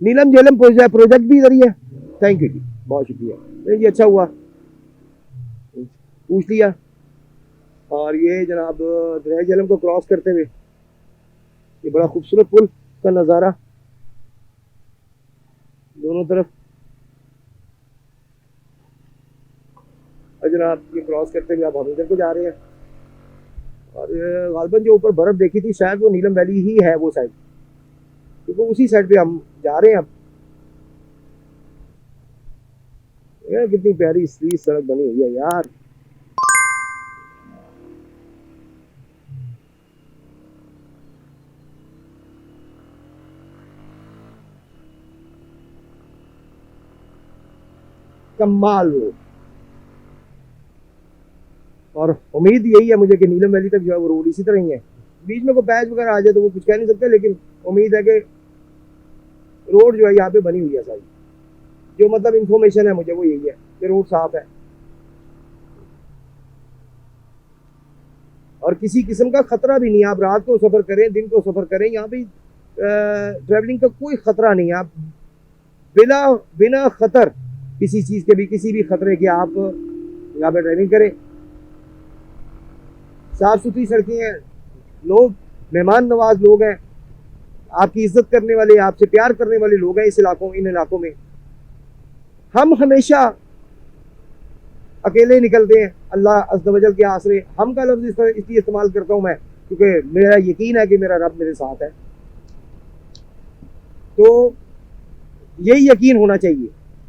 नीलम Jhelum project भी इधर ही है। थैंक यू जी, बहुत शुक्रिया, ये अच्छा हुआ पूछ लिया। और ये जनाब दरिया झेलम को क्रॉस करते हुए ये बड़ा खूबसूरत पुल का नज़ारा दोनों तरफ, और जनाब ये क्रॉस करते हुए आप हम इधर को जा रहे हैं। और गालबन जो ऊपर बर्फ़ देखी थी शायद वो नीलम वैली ही है वो साइड, क्योंकि उसी साइड पे हम जा रहे हैं अब। यार कितनी प्यारी सीधी सड़क बनी हुई है यार। कमाल रोड। और उम्मीद यही है मुझे कि नीलम वैली तक जो है वो रोड इसी तरह ही है। बीच में कोई पैच वगैरह आ जाए तो वो कुछ कह नहीं सकते, लेकिन उम्मीद है कि रोड जो है यहाँ पे बनी हुई है सारी। जो मतलब इंफॉर्मेशन है मुझे वो यही है कि रोड साफ है और किसी किस्म का खतरा भी नहीं है। आप रात को सफ़र करें, दिन को सफ़र करें, यहाँ पे ट्रैवलिंग का कोई खतरा नहीं है। आप बिना बिना खतर किसी चीज़ के भी, किसी भी खतरे के आप यहाँ पे ड्राइविंग करें। साफ़ सुथरी सड़कें हैं, लोग मेहमान नवाज लोग हैं, आपकी इज्जत करने वाले, आपसे प्यार करने वाले लोग हैं इन इलाकों में। हम हमेशा अकेले निकलते हैं अल्लाह अज़्ज़ व जल के आसरे। हम का लफ्ज़ इसलिए इस्तेमाल करता हूँ मैं क्योंकि मेरा यकीन है कि मेरा रब मेरे साथ है। तो यही यकीन होना चाहिए।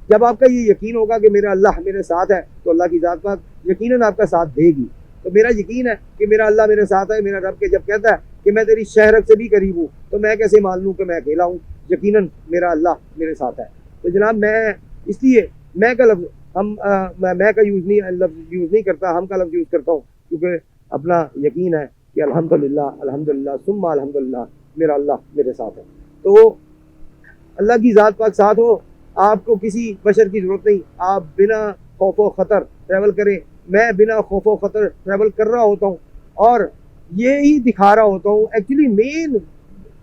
जब आपका ये यकीन होगा कि मेरा अल्लाह मेरे साथ है तो अल्लाह की ज़ात पाक यकीनन आपका साथ देगी। तो मेरा यकीन है कि मेरा अल्लाह मेरे साथ है। मेरा रब के जब कहता है कि मैं तेरी शहरक से भी करीब हूँ तो मैं कैसे मान लूँ कि मैं अकेला हूँ। यकीनन मेरा अल्लाह मेरे साथ है। तो जनाब मैं इसलिए मैं का लफ्ज़ मैं का यूज़ नहीं करता, हम का लफ्ज़ यूज़ करता हूँ क्योंकि अपना यकीन है कि अल्हम्दुलिल्लाह अल्हम्दुलिल्लाह सुम्मा अल्हम्दुलिल्लाह मेरा अल्लाह मेरे साथ है। तो अल्लाह की ज़ात पाक साथ हो, आपको किसी बशर की ज़रूरत नहीं। आप बिना खौफ व ख़तर ट्रैवल करें। मैं बिना खौफ व ख़तर ट्रैवल कर रहा होता हूँ और ये ही दिखा रहा होता हूँ। एक्चुअली मेन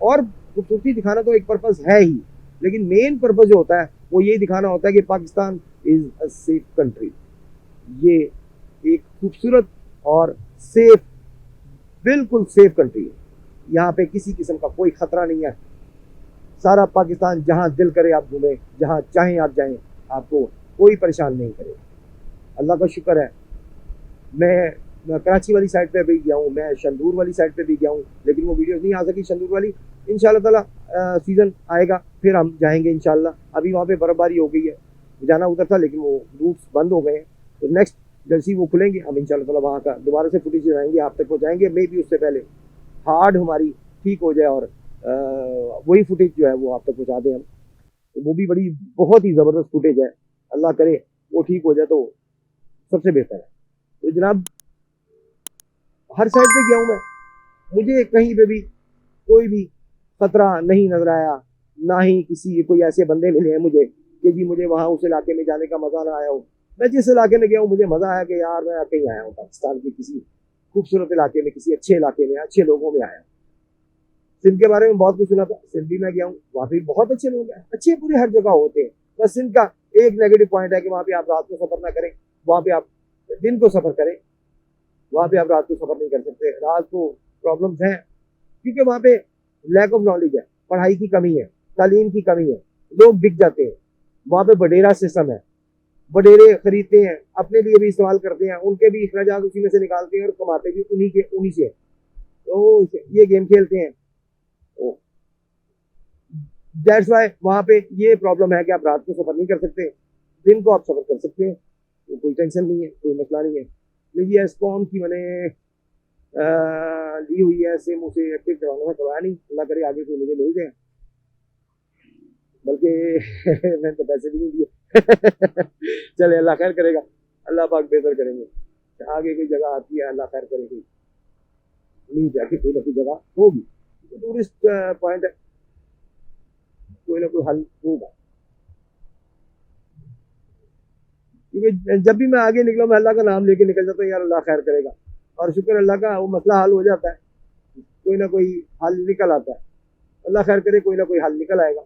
और खूबसूरती दिखाना तो एक पर्पज़ है ही, लेकिन मेन पर्पज़ जो होता है वो यही दिखाना होता है कि Pakistan is a safe country. ये एक खूबसूरत और सेफ, बिल्कुल सेफ कंट्री है। यहाँ पे किसी किस्म का कोई ख़तरा नहीं है। सारा पाकिस्तान जहाँ दिल करे आप घूमें, जहाँ चाहें आप जाएं, आपको कोई परेशान नहीं करेगा। अल्लाह का शुक्र है। मैं कराची वाली साइड पे भी गया हूँ, मैं शंदूर वाली साइड पे भी गया हूँ, लेकिन वो वीडियोस नहीं आ सकी शंदूर वाली। इंशाल्लाह ताला सीज़न आएगा फिर हम जाएंगे इंशाल्लाह। अभी वहाँ पे बर्फ़बारी हो गई है, जाना उधर था लेकिन वो रूट्स बंद हो गए हैं। तो नेक्स्ट जैसे वो खुलेंगे हम इंशाल्लाह ताला वहाँ का दोबारा से फुटेज आएंगे, आप तक पहुँचाएंगे। मे भी उससे पहले हार्ड हमारी ठीक हो जाए और वही फुटेज जो है वो आप तक पहुँचा दें हम। तो वो भी बहुत ही ज़बरदस्त फुटेज है, अल्लाह करे वो ठीक हो जाए तो सबसे बेहतर है। तो जनाब हर साइड पे गया हूँ मैं, मुझे कहीं पे भी कोई भी खतरा नहीं नजर आया, ना ही किसी कोई ऐसे बंदे मिले हैं मुझे कि जी मुझे वहाँ उस इलाके में जाने का मज़ा ना आया हो। मैं जिस इलाके में गया हूँ मुझे मज़ा आया कि यार मैं कहीं आया हूँ, पाकिस्तान के किसी खूबसूरत इलाके में, किसी अच्छे इलाके में, अच्छे लोगों में आया हूँ। सिंध के बारे में बहुत कुछ सुना था, सिंध भी मैं गया हूँ, वहाँ पे बहुत अच्छे लोग हैं। अच्छे पूरे हर जगह होते हैं, बस सिंध का एक नेगेटिव पॉइंट है कि वहाँ पे आप रात को सफ़र ना करें, वहाँ पे आप दिन को सफ़र करें। वहाँ पे आप रात को सफ़र नहीं कर सकते, रात को प्रॉब्लम्स हैं क्योंकि वहाँ पे लैक ऑफ नॉलेज है, पढ़ाई की कमी है, तालीम की कमी है, लोग बिक जाते हैं। वहाँ पे बडेरा सिस्टम है, बडेरे खरीदते हैं, अपने लिए भी इस्तेमाल करते हैं, उनके भी अखराजात उसी में से निकालते हैं और कमाते भी उन्हीं से। तो ये गेम खेलते हैं। दैट्स वाई वहाँ पे ये प्रॉब्लम है कि आप रात को सफ़र नहीं कर सकते, दिन को आप सफ़र कर सकते हैं, तो कोई टेंशन नहीं है, कोई मसला नहीं है। लेकिन ये एस्कॉम की मैंने ली हुई है, सिम उसे एक्टिव करवाना करवाया नहीं, अल्लाह करे आगे कोई मुझे मिल जाए, बल्कि मैंने तो पैसे भी नहीं दिए। चले अल्लाह खैर करेगा, अल्लाह पाक बेहतर करेंगे। आगे कोई जगह आती है अल्लाह खैर करेगी, उम्मीद है कि कोई ना कोई जगह होगी, टूरिस्ट पॉइंट है, कोई ना कोई हल होगा। क्योंकि जब भी मैं आगे निकला मैं अल्लाह का नाम लेके निकल जाता हूँ, यार अल्लाह खैर करेगा, और शुक्र अल्लाह का वो मसला हल हो जाता है, कोई ना कोई हल निकल आता है। अल्लाह खैर करे, कोई ना कोई हल निकल आएगा।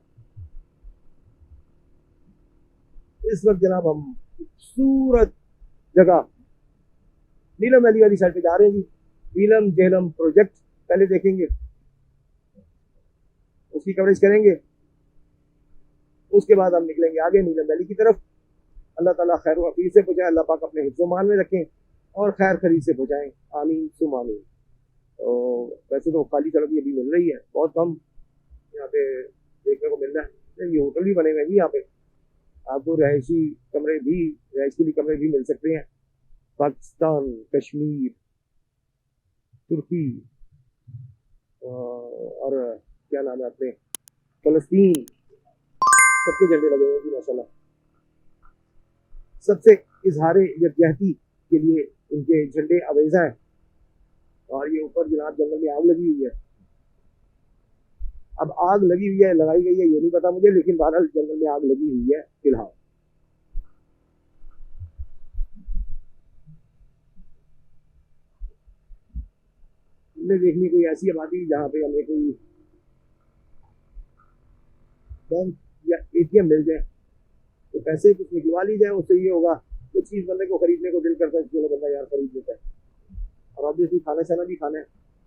इस वक्त जनाब हम खूबसूरत जगह नीलम वैली वाली साइड पे जा रहे हैं जी। नीलम झेलम प्रोजेक्ट पहले देखेंगे, उसकी कवरेज करेंगे, उसके बाद हम निकलेंगे आगे नीलम वैली की तरफ। अल्लाह ताला खैर वफीर से पहुँचाए, अल्लाह पाक अपने हिफ्ज़ मान में रखें और खैर खरीद से पहुँचाएँ, आमीन सुम आमीन। तो वैसे तो खाली सड़क अभी मिल रही है, बहुत कम यहाँ पे देखने को मिल रहा है। ये होटल भी बने हुए हैं यहाँ पे, आपको रहायशी कमरे भी, रहायश के लिए कमरे भी मिल सकते हैं। पाकिस्तान, कश्मीर, तुर्की और क्या नाम है अपने फ़लस्तीन, सबके झंडे लगे हुए हैं माशाल्लाह। सबसे इजहार यकजहती के लिए उनके झंडे अवेजा हैं। और ये ऊपर जनाब जंगल में आग लगी हुई है। अब आग लगी हुई है, लगाई गई है ये नहीं पता मुझे, लेकिन बहरहाल जंगल में आग लगी हुई है फिलहाल। हमने देखनी कोई ऐसी आबादी जहाँ पे हमें कोई बैंक या एटीएम मिल जाए तो पैसे कुछ निकलवा ली जाए, उससे ये होगा कुछ चीज़ बंदे को खरीदने को दिल करता है, चलो बंदा यार खरीद लेता है। और ऑब्वियसली खाना शाना भी खाना है,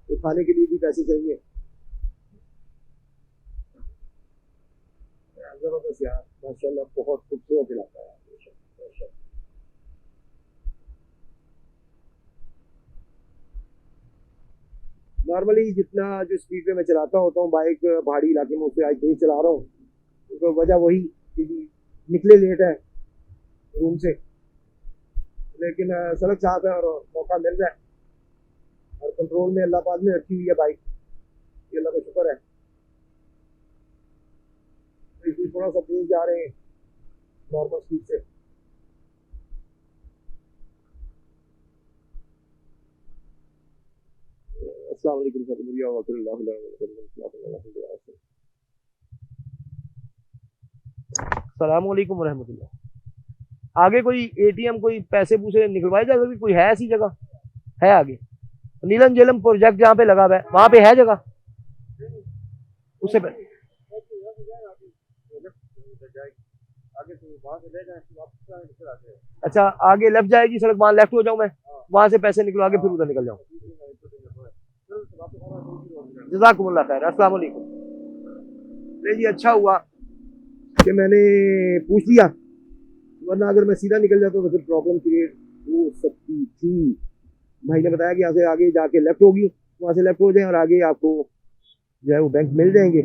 तो खाने के लिए भी पैसे चाहिए। जबरदस्त यार माशाल्लाह, बहुत खूबसूरत इलाका है। नॉर्मली जितना जो स्पीड पे मैं चलाता होता हूँ बाइक पहाड़ी इलाके में, उससे आज तेज चला रहा हूँ, तो वजह वही कि निकले लेट है रूम से, लेकिन सड़क साफ है और मौका मिल रहा है और कंट्रोल में अल्लाह पाक ने रखी हुई है बाइक, ये अल्लाह का शुक्र है। तो इसलिए थोड़ा सा तेज जा रहे हैं नॉर्मल स्पीड से। अस्सलाम वालेकुम रहमतुल्लाह। आगे कोई एटीएम, कोई पैसे पूसे निकलवाए जा सकते, कोई है ऐसी जगह है आगे? नीलम झेलम प्रोजेक्ट जहाँ पे लगा हुआ है वहां पे है जगह? उससे अच्छा, आगे लेफ्ट जाएगी सड़क, वहां लेफ्ट हो जाऊं मैं, वहां से पैसे निकलवा के फिर उधर निकल जाऊं। जज़ाकुमुल्लाह खैर, अस्सलाम वालेकुम। जी अच्छा हुआ कि मैंने पूछ लिया, वरना अगर मैं सीधा निकल जाता तो फिर प्रॉब्लम क्रिएट हो सकती थी। भाई ने बताया कि यहाँ से आगे जाके लेफ्ट होगी, वहां से लेफ्ट हो जाए और आगे आपको जो है वो बैंक मिल जाएंगे,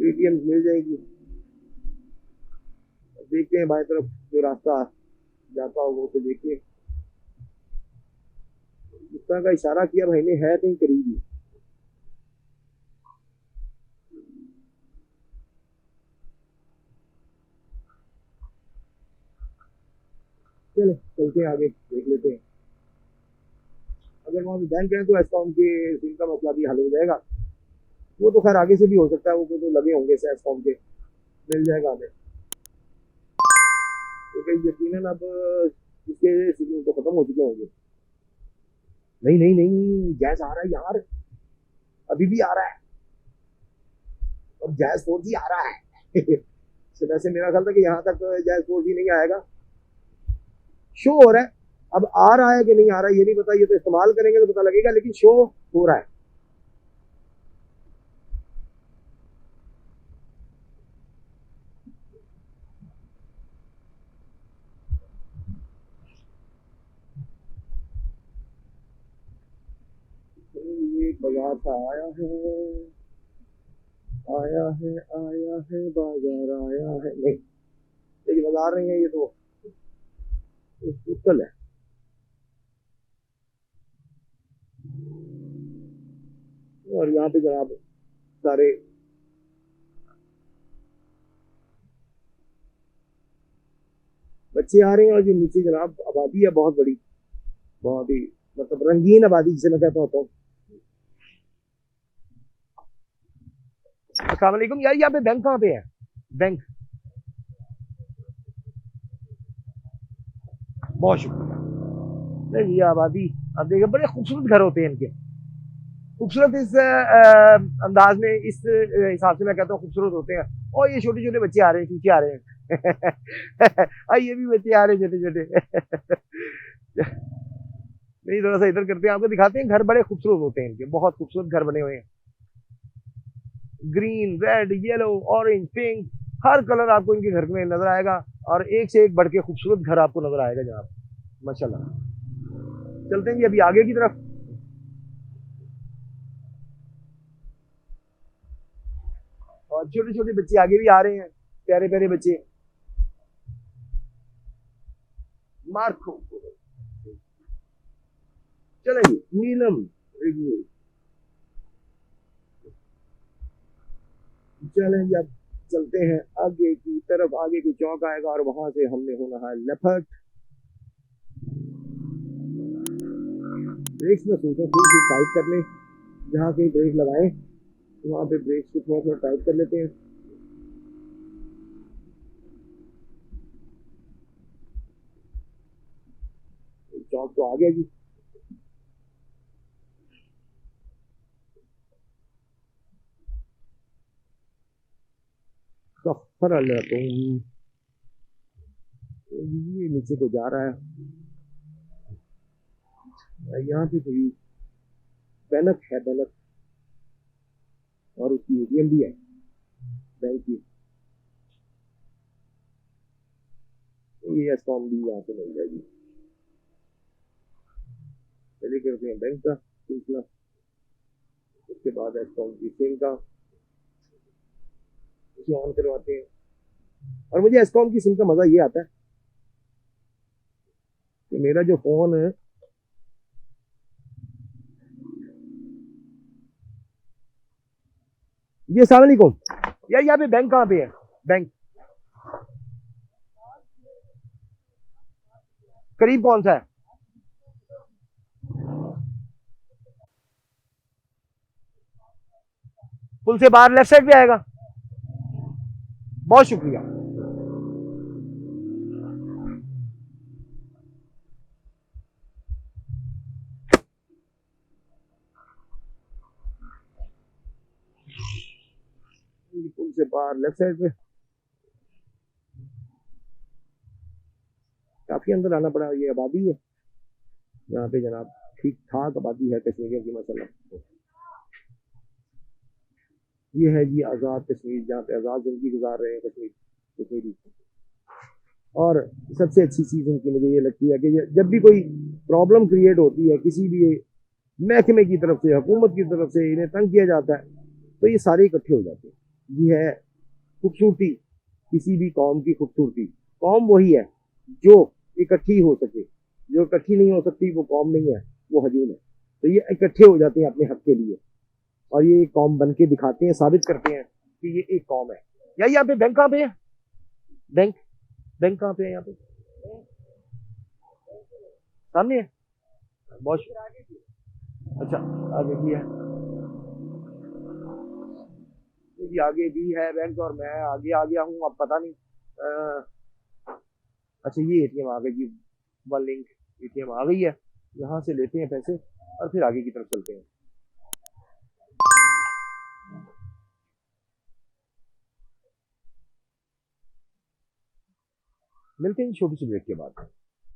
एटीएम मिल जाएगी। देखते हैं बाएं तरफ जो रास्ता जाता होगा उसे देखिए। इस तरह का इशारा किया भाई ने, है कहीं करीब ही। चलो चलते हैं आगे, देख लेते हैं। अगर वहाँ पे बैंक है तो एस्कॉम के सिम का मसला भी हल हो जाएगा। वो तो खैर आगे से भी हो सकता है, वो तो लगे होंगे एस्कॉम के, मिल जाएगा हमें। तो यकीनन अब इसके सिग्नल तो खत्म हो चुके होंगे। नहीं नहीं नहीं, गैस आ रहा है यार, अभी भी आ रहा है, और गैस 4G आ रहा है। वैसे मेरा ख्याल था कि यहाँ तक गैस 4G नहीं आएगा, शो हो रहा है। अब आ रहा है कि नहीं आ रहा है ये नहीं पता, ये तो इस्तेमाल करेंगे तो पता लगेगा, लेकिन शो हो रहा है। ये बाजार सा आया है बाजार आया है, नहीं ये बाजार नहीं है, ये तो उत्तल है। और यहाँ पे जनाब सारे बच्चे आ रहे हैं, और ये नीचे जनाब आबादी है बहुत बड़ी, बहुत ही मतलब रंगीन आबादी जिसे मैं कहता होता हूँ। अस्सलाम वालेकुम यार, यहाँ पे बैंक कहाँ पे है? बैंक, बहुत शुक्रिया। ये आबादी अब देखिए, बड़े खूबसूरत घर होते हैं इनके, खूबसूरत इस अंदाज में, इस हिसाब से मैं कहता हूँ खूबसूरत होते हैं। और ये छोटे छोटे बच्चे आ रहे हैं, चूचे आ रहे हैं, ये भी बच्चे आ रहे छोटे छोटे। नहीं, थोड़ा सा इधर करते हैं, आपको दिखाते हैं। घर बड़े खूबसूरत होते हैं इनके, बहुत खूबसूरत घर बने हुए हैं। Green, red, yellow, orange, pink, हर कलर आपको इनके घर में नजर आएगा, और एक से एक बढ़ के खूबसूरत घर आपको नजर आएगा जनाब, माशाल्लाह। चलते हैं जी अभी आगे की तरफ। और छोटे छोटे बच्चे आगे भी आ रहे हैं, प्यारे प्यारे बच्चे। मार्को, चले जी, नीलम, चलें जी अब चलते हैं आगे की तरफ। आगे की चौक आएगा और वहां से हमने होना है लेपर्ड। ब्रेक्स में सोचा थोड़ी सी टाइट कर ले, जहाँ कहीं ब्रेक लगाए वहां पे ब्रेक्स को थोड़ा थोड़ा टाइट कर लेते हैं। चौक तो आ गया जी। सफर अलैकुम। ये नीचे को जा रहा है, यहाँ पे कोई बैनक है, बैनक, और उसकी एटीएम भी है बैंक की। ये एसकॉम भी यहाँ पे मिल जाएगी। चलिए करते हैं बैंक का सिलसिला, उसके बाद एसकॉम की सिम का उसे ऑन करवाते हैं। और मुझे एसकॉम की सिम का मजा ये आता है कि मेरा जो फोन है, ये अस्सलाम वालेकुम यार, यहाँ पे बैंक कहाँ पे है? बैंक करीब कौन सा है? पुल से बाहर लेफ्ट साइड पे आएगा। बहुत शुक्रिया। पुल से बाहर लेफ्ट साइड पे, काफी अंदर आना पड़ा। ये आबादी है यहाँ पे जनाब, ठीक ठाक आबादी है कश्मीरियों की माशाल्लाह। ये है जी आज़ाद कश्मीर, जहाँ पे आज़ाद जिंदगी गुजार रहे हैं कश्मीरी। और सबसे अच्छी चीज़ इनकी मुझे ये लगती है कि जब भी कोई प्रॉब्लम क्रिएट होती है किसी भी महकमे की तरफ से, हुकूमत की तरफ से, इन्हें तंग किया जाता है, तो ये सारे इकट्ठे हो जाते हैं। ये है खूबसूरती, किसी भी कौम की खूबसूरती। कौम वही है जो इकट्ठी हो सके, जो इकट्ठी नहीं हो सकती वो कौम नहीं है, वो हजूम है। तो ये इकट्ठे हो जाते हैं अपने हक के लिए, और ये एक कौम बन के दिखाते हैं, साबित करते हैं कि ये एक कौम है। या यहाँ पे बैंक कहाँ पे है? बैंक बैंक कहाँ पे है यहाँ पे? सामने है। बहुत अच्छा, आगे भी है जी, आगे भी है बैंक, और मैं आगे आ गया हूँ, अब पता नहीं। अच्छा, ये एटीएम आ गई जी, वन लिंक एटीएम आ गई है। यहाँ से लेते हैं पैसे और फिर आगे की तरफ चलते हैं। मिलते हैं छोटी सी ब्रेक के बाद।